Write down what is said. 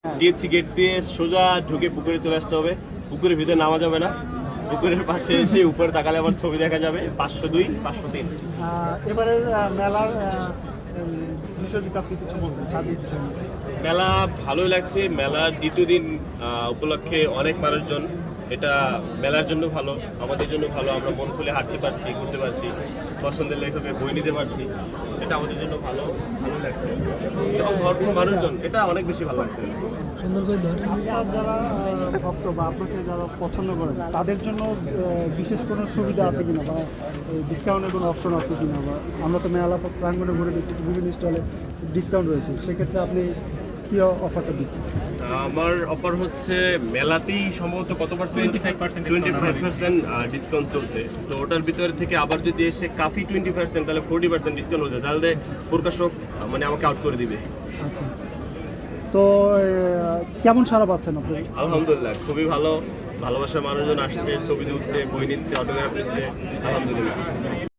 TSC gate দিয়ে সোজা ঢুকে পুকুরে চলে আসতে হবে। পুকুরের ভিতরে নামা যাবে না, পুকুরের পাশে এসে উপরে তাকালে আবার ছবি দেখা যাবে 502, 503। এবারের মেলার বিষয় যদি আপনি কিছু বলতেন ছাব্বিশ বিষয় নিয়ে। মেলা ভালোই লাগছে। মেলার দ্বিতীয় দিন উপলক্ষে অনেক মানুষজন, এটা মেলার জন্য ভালো, আমাদের জন্য ভালো। আমরা মন খুলে হাঁটতে পারছি, ঘুরতে পারছি, পছন্দের লেখকের বই নিতে পারছি, এটা আমাদের জন্য ভালো লাগছে। এবং ভরপুর মানুষজন, এটা অনেক বেশি ভালো লাগছে। সুন্দর করে ধরেন। আপনার যারা ভক্ত বা আপনাকে যারা পছন্দ করেন তাদের জন্য বিশেষ কোনো সুবিধা আছে কিনা বা ডিসকাউন্টের কোনো অপশন আছে কিনা, বা আমরা তো মেলা প্রাঙ্গণে ঘুরে দেখতেছি বিভিন্ন স্টলে ডিসকাউন্ট রয়েছে, সেক্ষেত্রে আপনি কী অফারটা দিচ্ছেন? আমার অফার হচ্ছে মেলাতেই সম্ভবত কত পার্সেন্ট, 25% ডিসকাউন্ট চলছে। তো ওটার ভিতরে থেকে আবার যদি এসে কাফি 20%, তাহলে 40% ডিসকাউন্ট হচ্ছে, তাহলে প্রকাশক মানে আমাকে আউট করে দিবে। আচ্ছা আচ্ছা। তো কেমন সাড়া পাচ্ছেন আপনি? আলহামদুলিল্লাহ, খুবই ভালো। ভালোবাসার মানুষজন আসছে, ছবি তুলছে, বই নিচ্ছে, অটোগ্রাফ নিচ্ছে, আলহামদুলিল্লাহ।